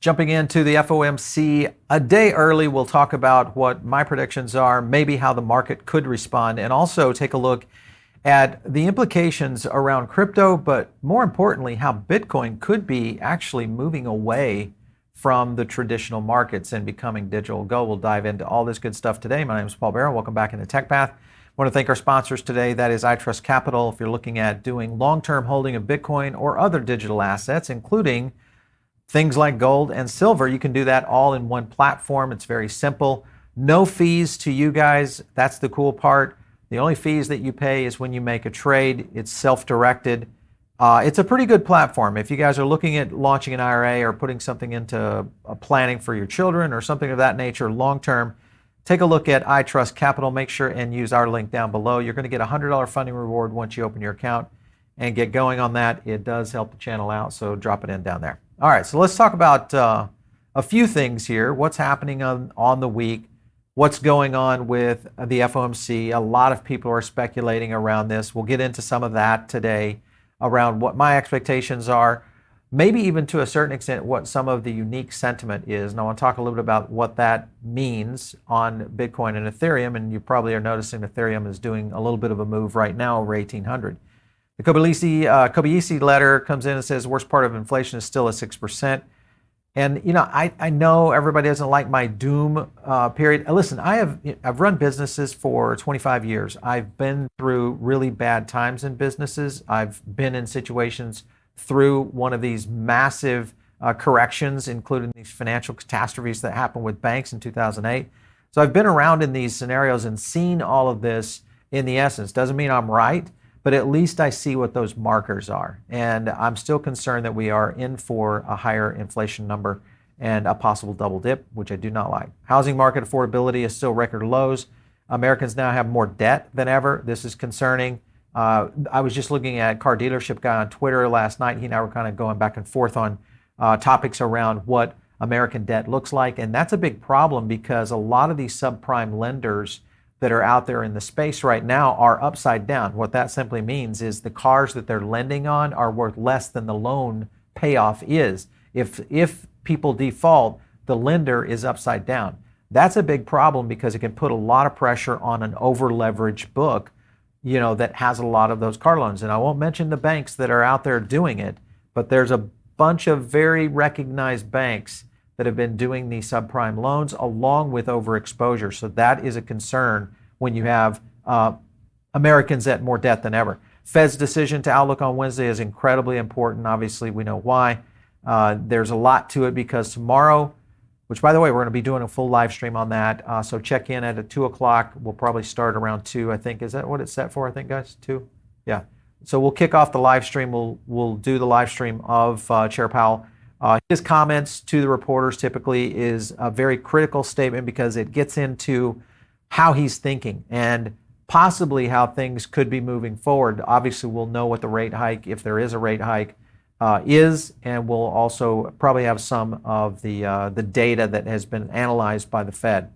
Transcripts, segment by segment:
Jumping into the FOMC a day early, we'll talk about what my predictions are, maybe how the market could respond, and also take a look at the implications around crypto, but more importantly, how Bitcoin could be actually moving away from the traditional markets and becoming digital gold. We'll dive into all this good stuff today. My name is Paul Barron. Welcome back into Tech Path. I want to thank our sponsors today. That is iTrust Capital. If you're looking at doing long-term holding of Bitcoin or other digital assets, including things like gold and silver, you can do that all in one platform. It's very simple. No fees to you guys. That's the cool part. The only fees that you pay is when you make a trade. It's self-directed. It's a pretty good platform. If you guys are looking at launching an IRA or putting something into planning for your children or something of that nature long-term, take a look at iTrust Capital. Make sure and use our link down below. You're going to get a $100 funding reward once you open your account and get going on that. It does help the channel out, so drop it in down there. All right, so let's talk about a few things here. What's happening on the week? What's going on with the FOMC? A lot of people are speculating around this. We'll get into some of that today around what my expectations are, maybe even to a certain extent what some of the unique sentiment is. And I want to talk a little bit about what that means on Bitcoin and Ethereum. And you probably are noticing Ethereum is doing a little bit of a move right now over 1,800. The Kobayashi letter comes in and says worst part of inflation is still at 6%. And you know, I know everybody doesn't like my doom period. Listen, I've run businesses for 25 years. I've been through really bad times in businesses. I've been in situations through one of these massive corrections, including these financial catastrophes that happened with banks in 2008. So I've been around in these scenarios and seen all of this in the essence. Doesn't mean I'm right, but at least I see what those markers are. And I'm still concerned that we are in for a higher inflation number and a possible double dip, which I do not like. Housing market affordability is still record lows. Americans now have more debt than ever. This is concerning. I was just looking at a car dealership guy on Twitter last night. He and I were kind of going back and forth on topics around what American debt looks like. And that's a big problem because a lot of these subprime lenders that are out there in the space right now are upside down. What that simply means is the cars that they're lending on are worth less than the loan payoff is. If people default, the lender is upside down. That's a big problem because it can put a lot of pressure on an over-leveraged book, you know, that has a lot of those car loans. And I won't mention the banks that are out there doing it, but there's a bunch of very recognized banks that have been doing these subprime loans along with overexposure. So that is a concern when you have Americans at more debt than ever. Fed's decision to outlook on Wednesday is incredibly important. Obviously, we know why. There's a lot to it because tomorrow, which by the way, we're going to be doing a full live stream on that. So check in at 2 o'clock. We'll probably start around 2, I think. Is that what it's set for, I think, guys? 2? Yeah. So we'll kick off the live stream. We'll do the live stream of Chair Powell. His comments to the reporters typically is a very critical statement because it gets into how he's thinking and possibly how things could be moving forward. Obviously, we'll know what the rate hike, if there is a rate hike, is, and we'll also probably have some of the data that has been analyzed by the Fed.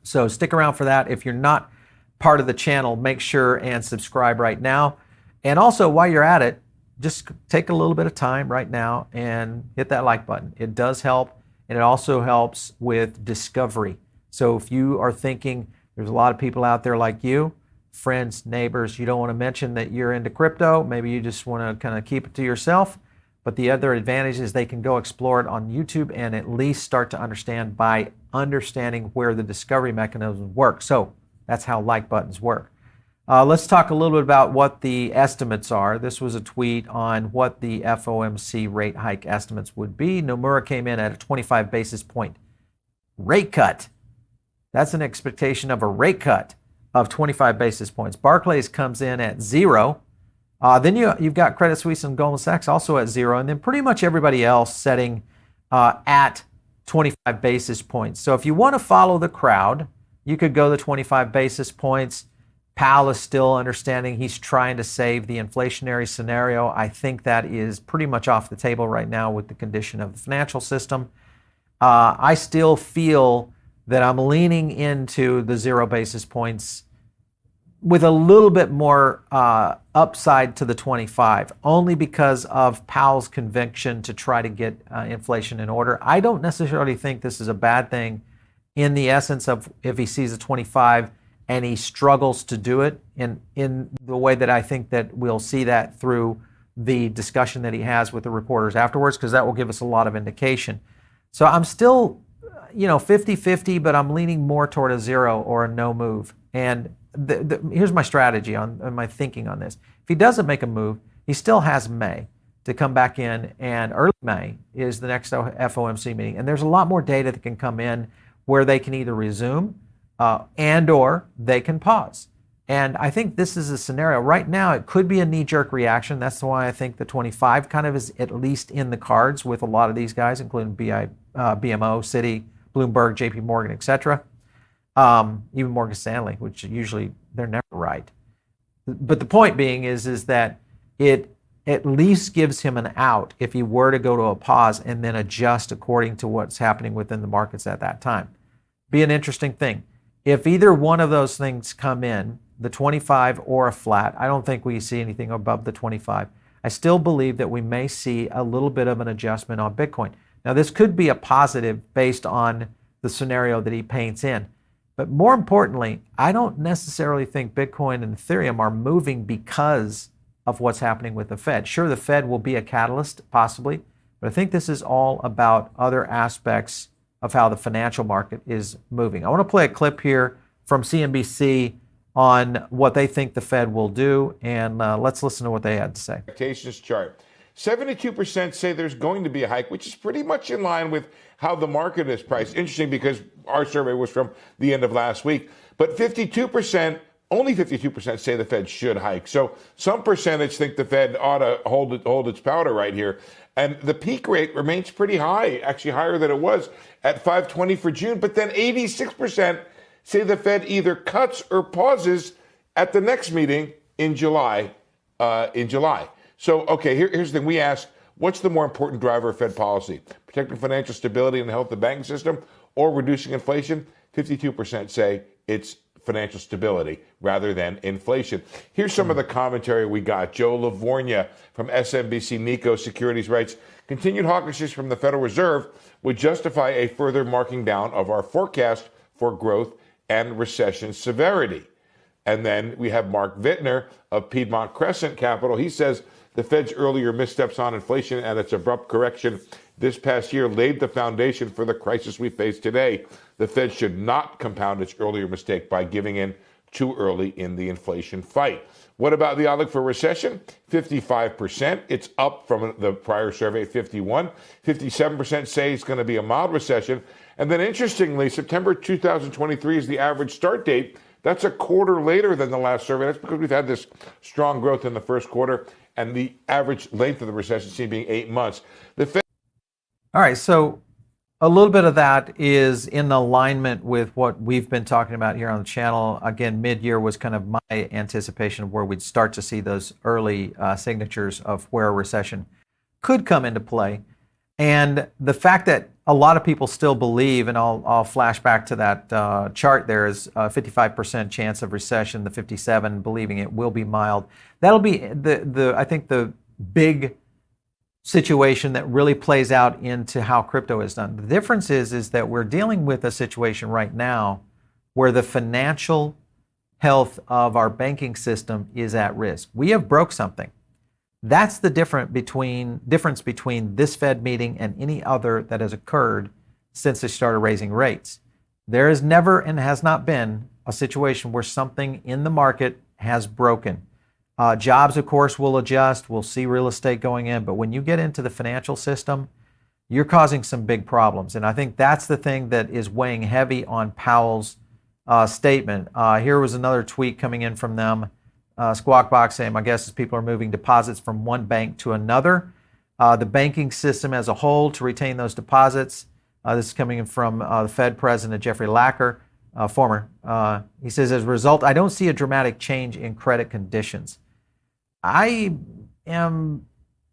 So stick around for that. If you're not part of the channel, make sure and subscribe right now. And also, while you're at it, just take a little bit of time right now and hit that like button. It does help, and it also helps with discovery. So if you are thinking there's a lot of people out there like you, friends, neighbors, you don't want to mention that you're into crypto, maybe you just want to kind of keep it to yourself, but the other advantage is they can go explore it on YouTube and at least start to understand by understanding where the discovery mechanisms work. So that's how like buttons work. Let's talk a little bit about what the estimates are. This was a tweet on what the FOMC rate hike estimates would be. Nomura came in at a 25 basis point rate cut. That's an expectation of a rate cut of 25 basis points. Barclays comes in at 0. Then you've got Credit Suisse and Goldman Sachs also at 0. And then pretty much everybody else setting at 25 basis points. So if you want to follow the crowd, you could go the 25 basis points. Powell is still understanding he's trying to save the inflationary scenario. I think that is pretty much off the table right now with the condition of the financial system. I still feel that I'm leaning into the 0 basis points with a little bit more upside to the 25, only because of Powell's conviction to try to get inflation in order. I don't necessarily think this is a bad thing in the essence of if he sees a 25 and he struggles to do it in the way that I think that we'll see that through the discussion that he has with the reporters afterwards, because that will give us a lot of indication. So I'm still, 50-50, but I'm leaning more toward a 0 or a no move. And here's my strategy on my thinking on this. If he doesn't make a move, he still has May to come back in, and early May is the next FOMC meeting. And there's a lot more data that can come in where they can either resume and or they can pause. And I think this is a scenario. Right now, it could be a knee-jerk reaction. That's why I think the 25 kind of is at least in the cards with a lot of these guys, including BMO, Citi, Bloomberg, JP Morgan, et cetera. Even Morgan Stanley, which usually they're never right. But the point being is that it at least gives him an out if he were to go to a pause and then adjust according to what's happening within the markets at that time. Be an interesting thing. If either one of those things come in, the 25 or a flat, I don't think we see anything above the 25. I still believe that we may see a little bit of an adjustment on Bitcoin. Now, this could be a positive based on the scenario that he paints in. But more importantly, I don't necessarily think Bitcoin and Ethereum are moving because of what's happening with the Fed. Sure, the Fed will be a catalyst, possibly, but I think this is all about other aspects of how the financial market is moving. I want to play a clip here from CNBC on what they think the Fed will do, and let's listen to what they had to say. Expectations chart. 72% say there's going to be a hike, which is pretty much in line with how the market is priced. Interesting, because our survey was from the end of last week. But only 52% say the Fed should hike. So some percentage think the Fed ought to hold its powder right here. And the peak rate remains pretty high, actually higher than it was at 5.20 for June. But then 86% say the Fed either cuts or pauses at the next meeting in July. So, okay, here's the thing. We asked, what's the more important driver of Fed policy? Protecting financial stability and the health of the banking system or reducing inflation? 52% say it's financial stability rather than inflation. Here's some of the commentary we got. Joe Lavorgna from SMBC Nikko Securities writes, continued hawkishness from the Federal Reserve would justify a further marking down of our forecast for growth and recession severity. And then we have Mark Vittner of Piedmont Crescent Capital. He says the Fed's earlier missteps on inflation and its abrupt correction this past year laid the foundation for the crisis we face today. The Fed should not compound its earlier mistake by giving in too early in the inflation fight. What about the outlook for recession? 55%. It's up from the prior survey at 51. 57% say it's going to be a mild recession. And then interestingly, September 2023 is the average start date. That's a quarter later than the last survey. That's because we've had this strong growth in the first quarter, and the average length of the recession seems being 8 months. The Fed. All right, so a little bit of that is in alignment with what we've been talking about here on the channel. Again, mid-year was kind of my anticipation of where we'd start to see those early signatures of where a recession could come into play. And the fact that a lot of people still believe, and I'll flash back to that chart there, is a 55% chance of recession, the 57 believing it will be mild. That'll be I think the big situation that really plays out into how crypto is done. The difference is that we're dealing with a situation right now where the financial health of our banking system is at risk. We have broke something. That's the difference between this Fed meeting and any other that has occurred since they started raising rates. There is never and has not been a situation where something in the market has broken. Jobs, of course, will adjust. We'll see real estate going in. But when you get into the financial system, you're causing some big problems. And I think that's the thing that is weighing heavy on Powell's statement. Here was another tweet coming in from them. Squawk Box saying, my guess is people are moving deposits from one bank to another. The banking system as a whole to retain those deposits. This is coming in from the Fed President Jeffrey Lacker, former. He says, as a result, I don't see a dramatic change in credit conditions. I am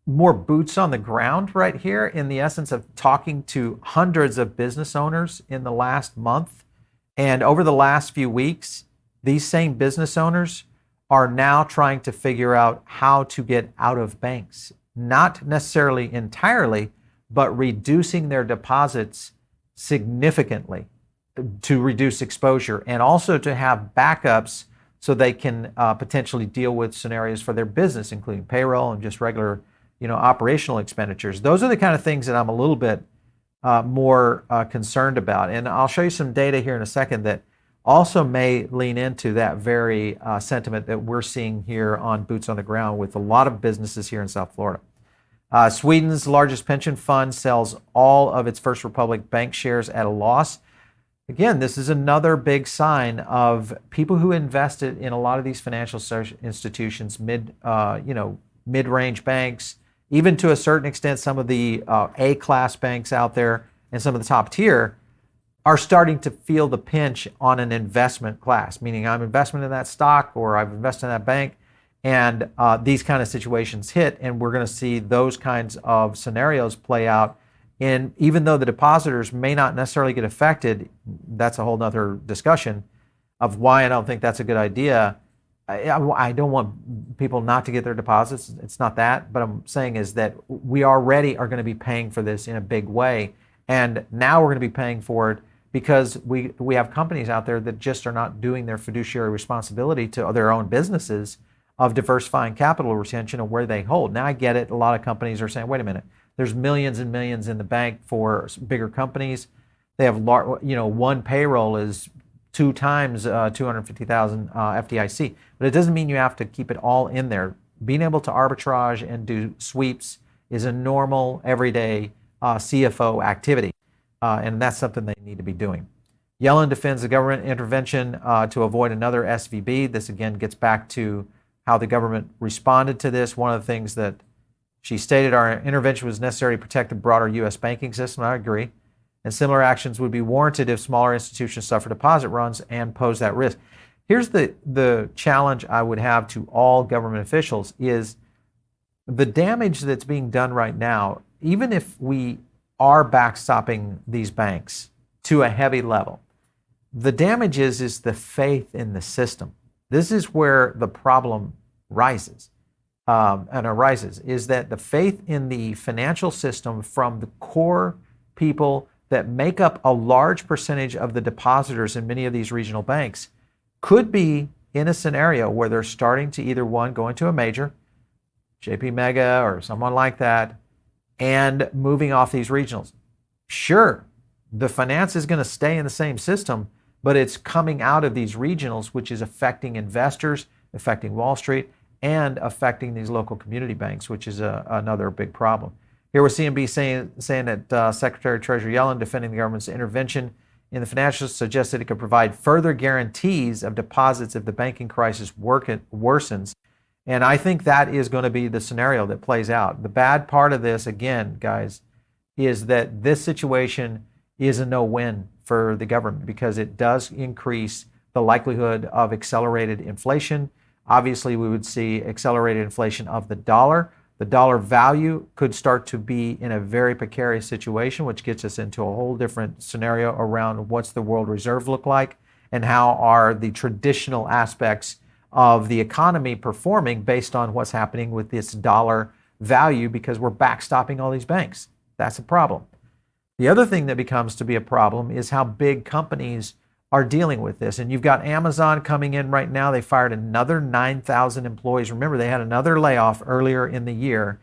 more boots on the ground right here in the essence of talking to hundreds of business owners in the last month and over the last few weeks. these same business owners are now trying to figure out how to get out of banks, not necessarily entirely, but reducing their deposits significantly to reduce exposure, and also to have backups so they can potentially deal with scenarios for their business, including payroll and just regular, operational expenditures. Those are the kind of things that I'm a little bit more concerned about. And I'll show you some data here in a second that also may lean into that very sentiment that we're seeing here on boots on the ground with a lot of businesses here in South Florida. Sweden's largest pension fund sells all of its First Republic Bank shares at a loss. Again, this is another big sign of people who invested in a lot of these financial institutions, mid-range banks, even to a certain extent, some of the A-class banks out there and some of the top tier are starting to feel the pinch on an investment class, meaning I'm investing in that stock or I've invested in that bank, and these kind of situations hit, and we're going to see those kinds of scenarios play out. And even though the depositors may not necessarily get affected, that's a whole nother discussion of why I don't think that's a good idea. I don't want people not to get their deposits. It's not that. But I'm saying is that we already are going to be paying for this in a big way. And now we're going to be paying for it because we have companies out there that just are not doing their fiduciary responsibility to their own businesses of diversifying capital retention and where they hold. Now I get it. A lot of companies are saying, wait a minute. There's millions and millions in the bank for bigger companies. They have, one payroll is 2 times 250,000 FDIC, but it doesn't mean you have to keep it all in there. Being able to arbitrage and do sweeps is a normal, everyday CFO activity, and that's something they need to be doing. Yellen defends the government intervention to avoid another SVB. This again gets back to how the government responded to this. One of the things that she stated, our intervention was necessary to protect the broader U.S. banking system. I agree. And similar actions would be warranted if smaller institutions suffer deposit runs and pose that risk. Here's the challenge I would have to all government officials is the damage that's being done right now, even if we are backstopping these banks to a heavy level, the damage is the faith in the system. This is where the problem arises, is that the faith in the financial system from the core people that make up a large percentage of the depositors in many of these regional banks could be in a scenario where they're starting to either one, go into a major, JP Mega or someone like that, and moving off these regionals. Sure, the finance is going to stay in the same system, but it's coming out of these regionals, which is affecting investors, affecting Wall Street, and affecting these local community banks, which is another big problem. Here with CNB saying that Secretary of Treasury Yellen, defending the government's intervention in the financials, suggested it could provide further guarantees of deposits if the banking crisis worsens. And I think that is going to be the scenario that plays out. The bad part of this, again, guys, is that this situation is a no-win for the government because it does increase the likelihood of accelerated inflation. Obviously, we would see accelerated inflation of the dollar. The dollar value could start to be in a very precarious situation, which gets us into a whole different scenario around what's the world reserve look like and how are the traditional aspects of the economy performing based on what's happening with this dollar value because we're backstopping all these banks. That's a problem. The other thing that becomes to be a problem is how big companies are dealing with this. And you've got Amazon coming in right now. They fired another 9,000 employees. Remember, they had another layoff earlier in the year.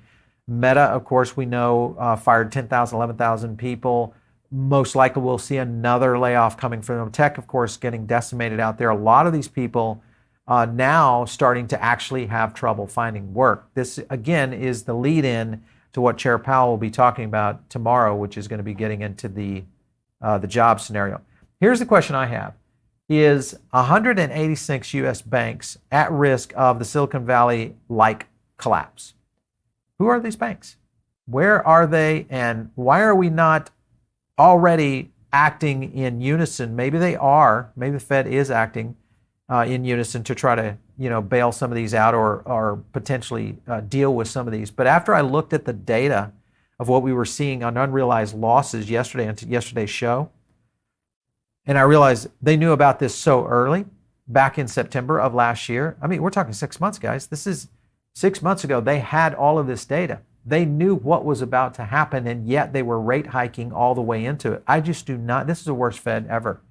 Meta, of course, we know fired 10,000, 11,000 people. Most likely we'll see another layoff coming from them. Tech, of course, getting decimated out there. A lot of these people now starting to actually have trouble finding work. This, again, is the lead-in to what Chair Powell will be talking about tomorrow, which is going to be getting into the job scenario. Here's the question I have. Is 186 U.S. banks at risk of the Silicon Valley-like collapse? Who are these banks? Where are they, and why are we not already acting in unison? Maybe they are. Maybe the Fed is acting in unison to try to, bail some of these out or potentially deal with some of these. But after I looked at the data of what we were seeing on unrealized losses yesterday on yesterday's show, and I realized they knew about this so early back in September of last year. I mean, we're talking 6 months, guys. This is 6 months ago. They had all of this data. They knew what was about to happen, and yet they were rate hiking all the way into it. I just do not. This is the worst Fed ever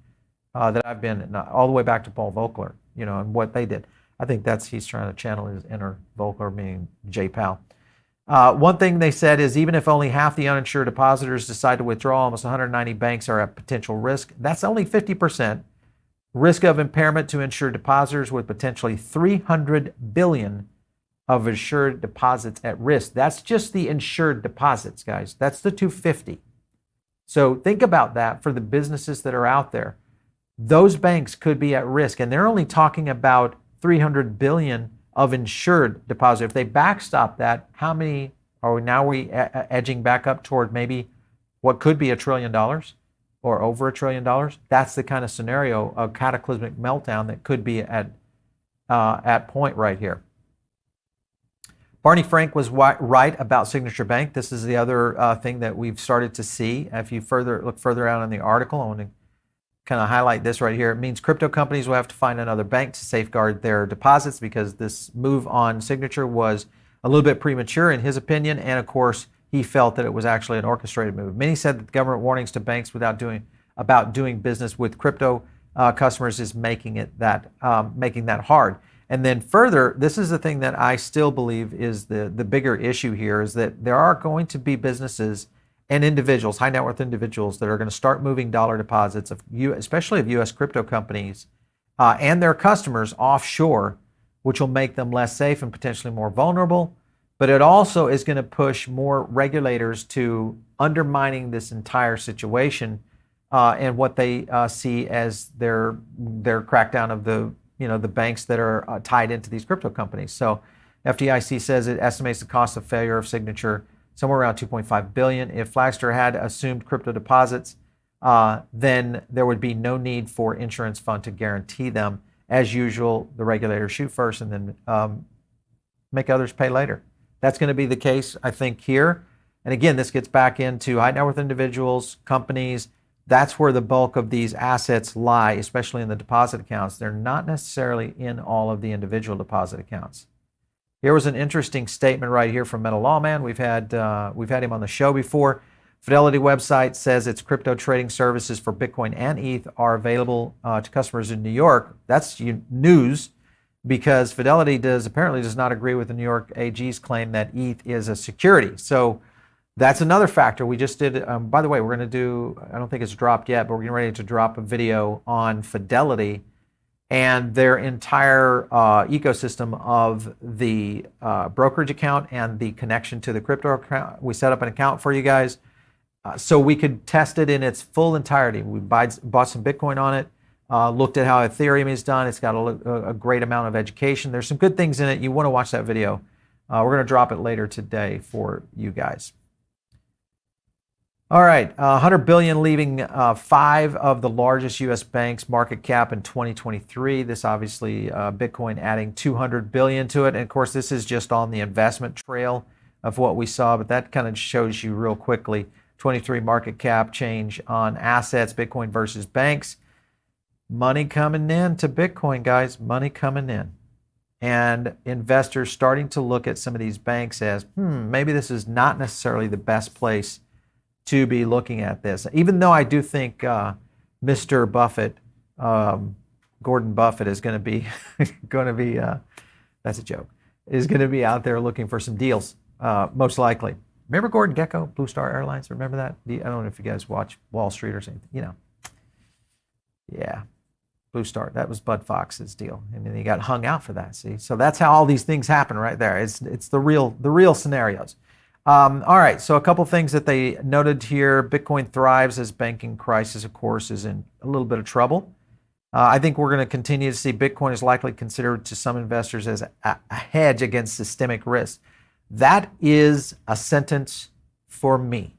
that I've been in, all the way back to Paul Volcker, and what they did. I think he's trying to channel his inner Volcker, meaning Jay Powell. One thing they said is even if only half the uninsured depositors decide to withdraw, almost 190 banks are at potential risk. That's only 50%. Risk of impairment to insured depositors with potentially $300 billion of insured deposits at risk. That's just the insured deposits, guys. That's the 250. So think about that for the businesses that are out there. Those banks could be at risk, and they're only talking about $300 billion of insured deposit. If they backstop that, how many are we now? Edging back up toward maybe what could be $1 trillion or over $1 trillion? That's the kind of scenario of cataclysmic meltdown that could be at point right here. Barney Frank was right about Signature Bank. This is the other thing that we've started to see. If you look further out in the article, I want to kind of highlight this right here. It means crypto companies will have to find another bank to safeguard their deposits because this move on Signature was a little bit premature in his opinion, and of course he felt that it was actually an orchestrated move. Many said that the government warnings to banks about doing business with crypto customers is making that hard. And then further, this is the thing that I still believe is the bigger issue here, is that there are going to be businesses and individuals, high net worth individuals, that are going to start moving dollar deposits, especially of U.S. crypto companies and their customers offshore, which will make them less safe and potentially more vulnerable. But it also is going to push more regulators to undermining this entire situation and what they see as their crackdown of the banks that are tied into these crypto companies. So FDIC says it estimates the cost of failure of Signature somewhere around $2.5 billion. If Flagster had assumed crypto deposits, then there would be no need for insurance fund to guarantee them. As usual, the regulators shoot first and then make others pay later. That's going to be the case, I think, here. And again, this gets back into high net worth individuals, companies. That's where the bulk of these assets lie, especially in the deposit accounts. They're not necessarily in all of the individual deposit accounts. Here was an interesting statement right here from Metal Lawman. We've had him on the show before. Fidelity website says its crypto trading services for Bitcoin and ETH are available to customers in New York. That's news because Fidelity apparently does not agree with the New York AG's claim that ETH is a security. So that's another factor. We just did, by the way, we're going to do, I don't think it's dropped yet, but we're getting ready to drop a video on Fidelity and their entire ecosystem of the brokerage account and the connection to the crypto account. We set up an account for you guys so we could test it in its full entirety. We bought some Bitcoin on it, looked at how Ethereum is done. It's got a great amount of education. There's some good things in it. You want to watch that video. We're going to drop it later today for you guys. All right, $100 billion leaving 5 of the largest U.S. banks market cap in 2023. This obviously Bitcoin adding $200 billion to it. And of course, this is just on the investment trail of what we saw, but that kind of shows you real quickly 23 market cap change on assets, Bitcoin versus banks. Money coming in to Bitcoin, guys, money coming in. And investors starting to look at some of these banks as, maybe this is not necessarily the best place to be looking at this, even though I do think Mr. Buffett, Gordon Buffett, is going to be that's a joke, is going to be out there looking for some deals, most likely. Remember Gordon Gekko, Blue Star Airlines? Remember that? I don't know if you guys watch Wall Street or something. Yeah, Blue Star. That was Bud Fox's deal, and then he got hung out for that. See, so that's how all these things happen right there. It's the real scenarios. All right, so a couple things that they noted here. Bitcoin thrives as banking crisis, of course, is in a little bit of trouble. I think we're going to continue to see Bitcoin is likely considered to some investors as a hedge against systemic risk. That is a sentence for me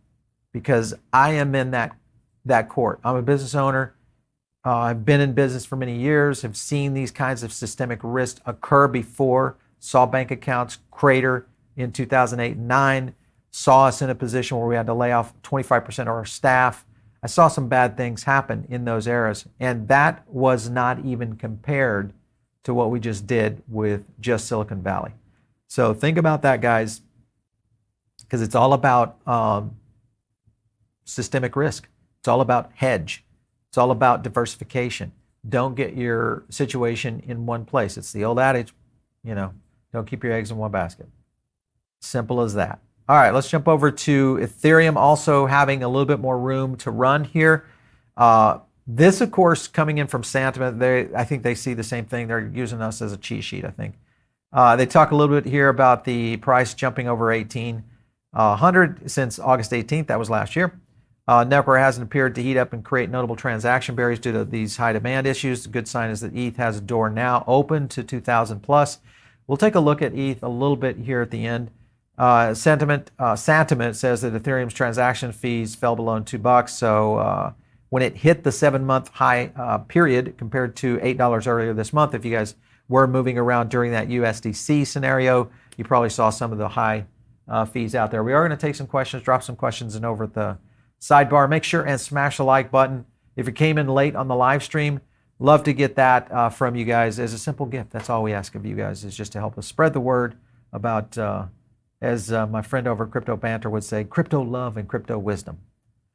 because I am in that court. I'm a business owner. I've been in business for many years, have seen these kinds of systemic risks occur before, saw bank accounts crater in 2008 and 2009, saw us in a position where we had to lay off 25% of our staff I saw some bad things happen in those eras, and that was not even compared to what we just did with just Silicon Valley. So think about that, guys, because it's all about systemic risk. It's all about hedge. It's all about diversification. Don't get your situation in one place. It's the old adage, don't keep your eggs in one basket. Simple as that. All right, let's jump over to Ethereum, also having a little bit more room to run here. This, of course, coming in from Sentiment, I think they see the same thing. They're using us as a cheat sheet, I think. They talk a little bit here about the price jumping over 1,800 since August 18th. That was last year. Network hasn't appeared to heat up and create notable transaction barriers due to these high demand issues. The good sign is that ETH has a door now open to 2,000 plus. We'll take a look at ETH a little bit here at the end. Sentiment says that Ethereum's transaction fees fell below $2. So when it hit the 7-month high period compared to $8 earlier this month, if you guys were moving around during that USDC scenario, you probably saw some of the high fees out there. We are going to take some questions, drop some questions in over at the sidebar. Make sure and smash the like button. If you came in late on the live stream, love to get that from you guys as a simple gift. That's all we ask of you guys, is just to help us spread the word about, as my friend over at Crypto Banter would say, crypto love and crypto wisdom.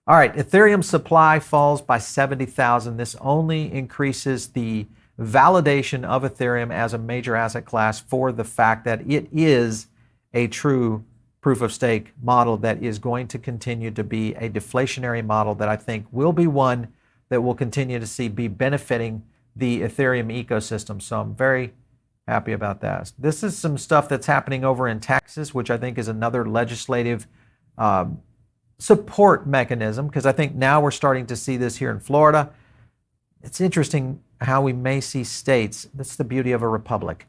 All right, Ethereum supply falls by 70,000. This only increases the validation of Ethereum as a major asset class for the fact that it is a true proof of stake model that is going to continue to be a deflationary model that I think will be one that we'll continue to see be benefiting the Ethereum ecosystem. So I'm very happy about that. This is some stuff that's happening over in Texas, which I think is another legislative support mechanism, because I think now we're starting to see this here in Florida. It's interesting how we may see states, that's the beauty of a republic,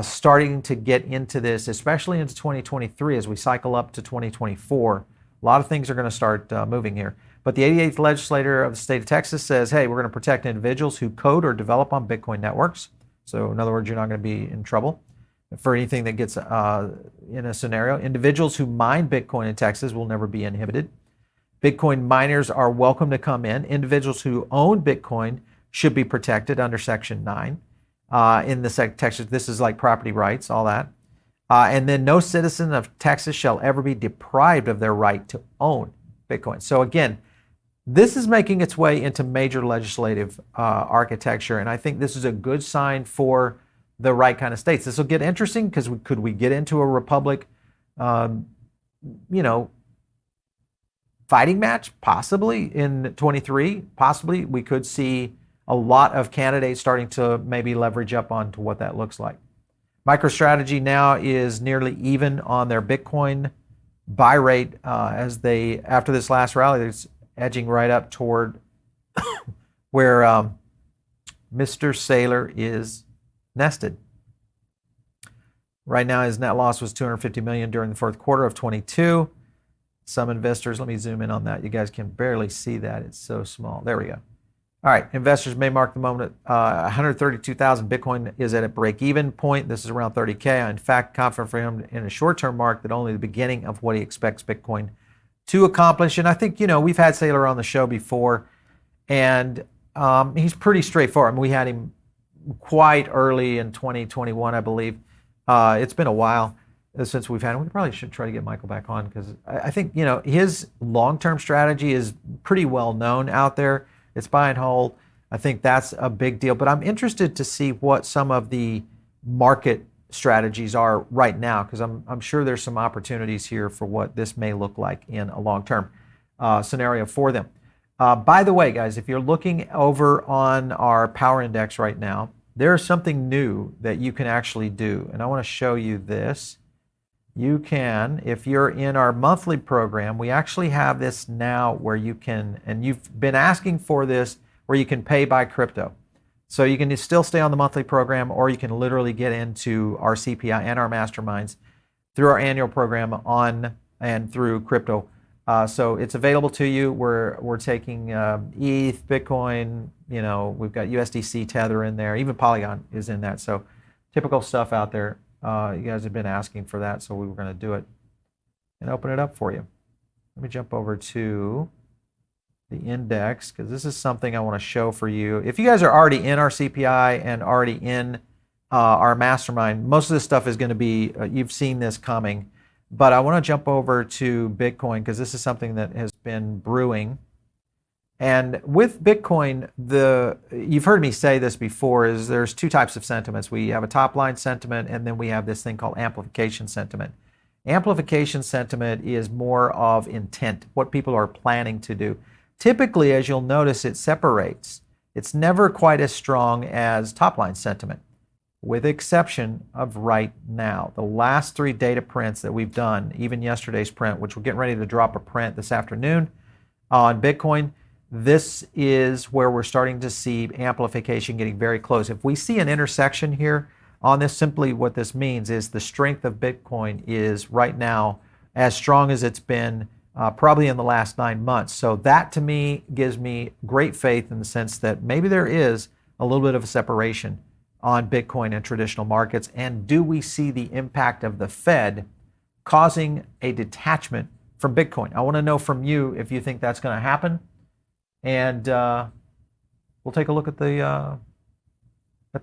starting to get into this, especially into 2023 as we cycle up to 2024. A lot of things are going to start moving here. But the 88th legislature of the state of Texas says, hey, we're going to protect individuals who code or develop on Bitcoin networks. So in other words, you're not going to be in trouble for anything that gets in a scenario. Individuals who mine Bitcoin in Texas will never be inhibited. Bitcoin miners are welcome to come in. Individuals who own Bitcoin should be protected under Section 9. In the Texas, this is like property rights, all that. And then no citizen of Texas shall ever be deprived of their right to own Bitcoin. So again, this is making its way into major legislative architecture, and I think this is a good sign for the right kind of states. This will get interesting because could we get into a republic, fighting match? Possibly in 23. Possibly we could see a lot of candidates starting to maybe leverage up onto what that looks like. MicroStrategy now is nearly even on their Bitcoin buy rate as they, after this last rally, it's edging right up toward where Mr. Saylor is nested. Right now, his net loss was $250 million during the fourth quarter of 22. Some investors, let me zoom in on that. You guys can barely see that. It's so small. There we go. All right, investors may mark the moment 132,000 Bitcoin is at a break-even point. This is around 30K. In fact, confident for him in a short-term mark that only the beginning of what he expects Bitcoin to accomplish. And I think, we've had Saylor on the show before, and he's pretty straightforward. I mean, we had him quite early in 2021, I believe. It's been a while since we've had him. We probably should try to get Michael back on because I think, his long-term strategy is pretty well known out there. It's buy and hold. I think that's a big deal. But I'm interested to see what some of the market strategies are right now, because I'm sure there's some opportunities here for what this may look like in a long-term scenario for them. By the way, guys, if you're looking over on our power index right now, there's something new that you can actually do. And I want to show you this. You can, if you're in our monthly program, we actually have this now where you can, and you've been asking for this, where you can pay by crypto. So you can still stay on the monthly program, or you can literally get into our CPI and our masterminds through our annual program on and through crypto. So it's available to you. We're taking ETH, Bitcoin, we've got USDC Tether in there, even Polygon is in that. So typical stuff out there. You guys have been asking for that, so we were going to do it and open it up for you. Let me jump over to the index, because this is something I want to show for you. If you guys are already in our CPI and already in our mastermind, most of this stuff is going to be, you've seen this coming. But I want to jump over to Bitcoin because this is something that has been brewing. And with Bitcoin, you've heard me say this before, is there's two types of sentiments. We have a top line sentiment, and then we have this thing called amplification sentiment. Amplification sentiment is more of intent, what people are planning to do. Typically, as you'll notice, it separates. It's never quite as strong as top line sentiment, with the exception of right now. The last 3 data prints that we've done, even yesterday's print, which we're getting ready to drop a print this afternoon on Bitcoin, this is where we're starting to see amplification getting very close. If we see an intersection here on this, simply what this means is the strength of Bitcoin is right now as strong as it's been probably in the last 9 months. So that to me gives me great faith in the sense that maybe there is a little bit of a separation on Bitcoin and traditional markets. And do we see the impact of the Fed causing a detachment from Bitcoin? I want to know from you if you think that's going to happen. And we'll take a look at the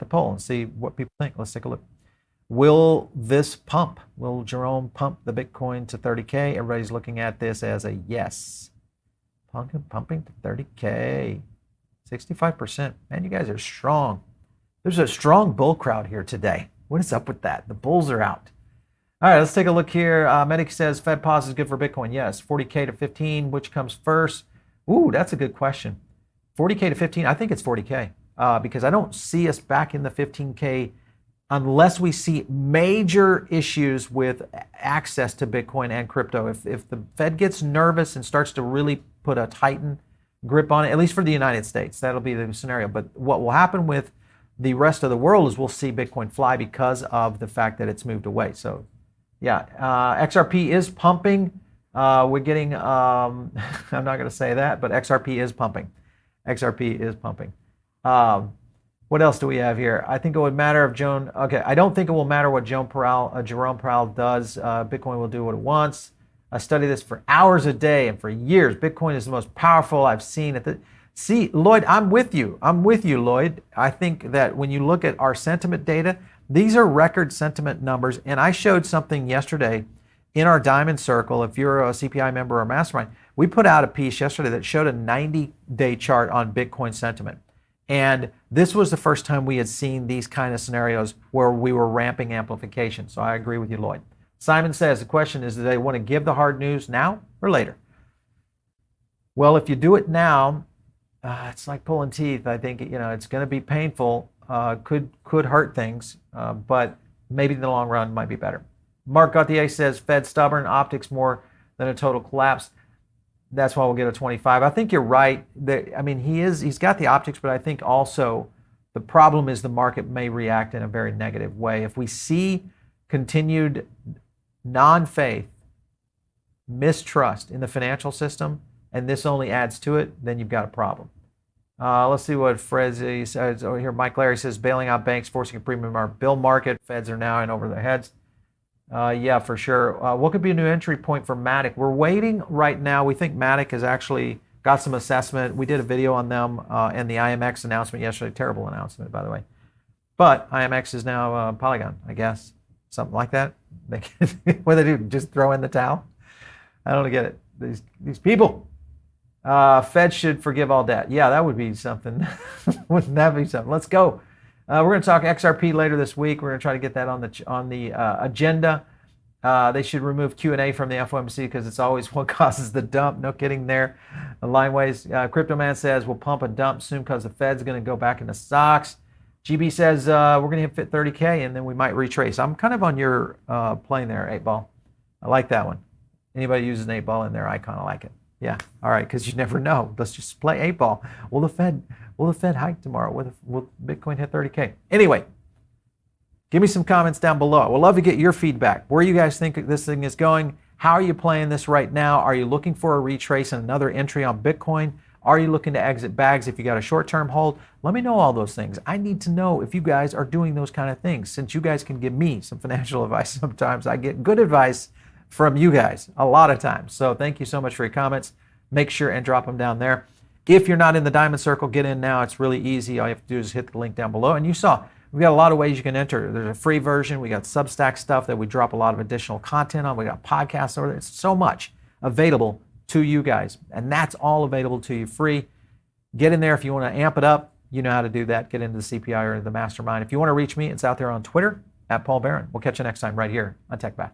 poll and see what people think. Let's take a look. Will this pump? Will Jerome pump the Bitcoin to 30K? Everybody's looking at this as a yes. Pumping to 30K. 65%. Man, you guys are strong. There's a strong bull crowd here today. What is up with that? The bulls are out. All right, let's take a look here. Medic says Fed pause is good for Bitcoin. Yes. 40K to 15. Which comes first? Ooh, that's a good question. 40K to 15. I think it's 40K because I don't see us back in the 15K unless we see major issues with access to Bitcoin and crypto. If the Fed gets nervous and starts to really put a tightened grip on it, at least for the United States, that'll be the scenario. But what will happen with the rest of the world is we'll see Bitcoin fly because of the fact that it's moved away. So yeah, XRP is pumping. We're getting, I'm not going to say that, but XRP is pumping. XRP is pumping. What else do we have here? I think it would matter if I don't think it will matter what Jerome Powell does. Bitcoin will do what it wants. I study this for hours a day and for years. Bitcoin is the most powerful I've seen. See, Lloyd, I'm with you. I'm with you, Lloyd. I think that when you look at our sentiment data, these are record sentiment numbers. And I showed something yesterday in our Diamond Circle. If you're a CPI member or Mastermind, we put out a piece yesterday that showed a 90-day chart on Bitcoin sentiment. And this was the first time we had seen these kind of scenarios where we were ramping amplification. So I agree with you, Lloyd. Simon says, the question is, do they want to give the hard news now or later? Well, if you do it now, it's like pulling teeth. I think, it's going to be painful, could hurt things, but maybe in the long run might be better. Mark Gauthier says, Fed stubborn, optics more than a total collapse. That's why we'll get a 25. I think you're right. He's got the optics, but I think also the problem is the market may react in a very negative way. If we see continued non-faith, mistrust in the financial system, and this only adds to it, then you've got a problem. Let's see what Frezzi says over here. Mike Larry says, bailing out banks, forcing a premium bull market. Feds are now in over their heads. Yeah, for sure. What could be a new entry point for Matic? We're waiting right now. We think Matic has actually got some assessment. We did a video on them and the IMX announcement yesterday. Terrible announcement, by the way. But IMX is now Polygon, I guess. Something like that. What do they do? Just throw in the towel? I don't get it. These people. Fed should forgive all debt. Yeah, that would be something. Wouldn't that be something? Let's go. We're going to talk XRP later this week. We're going to try to get that on the agenda. They should remove Q&A from the FOMC because it's always what causes the dump. No kidding there. Lineways. Crypto Man says we'll pump and dump soon because the Fed's going to go back into stocks. GB says we're going to hit 30K and then we might retrace. I'm kind of on your plane there, 8-ball. I like that one. Anybody uses an 8-ball in their icon, I like it. Yeah, all right, because you never know. Let's just play 8-ball. Will the Fed hike tomorrow? Will Bitcoin hit 30K? Anyway, give me some comments down below. I would love to get your feedback. Where you guys think this thing is going? How are you playing this right now? Are you looking for a retrace and another entry on Bitcoin? Are you looking to exit bags if you got a short-term hold? Let me know all those things. I need to know if you guys are doing those kind of things. Since you guys can give me some financial advice sometimes, I get good advice from you guys a lot of times. So thank you so much for your comments. Make sure and drop them down there. If you're not in the Diamond Circle, get in now. It's really easy. All you have to do is hit the link down below. And you saw, we've got a lot of ways you can enter. There's a free version. We got Substack stuff that we drop a lot of additional content on. We got podcasts over there. It's so much available to you guys. And that's all available to you free. Get in there if you want to amp it up. You know how to do that. Get into the CPI or the Mastermind. If you want to reach me, it's out there on Twitter, @Paul Barron. We'll catch you next time right here on TechBack.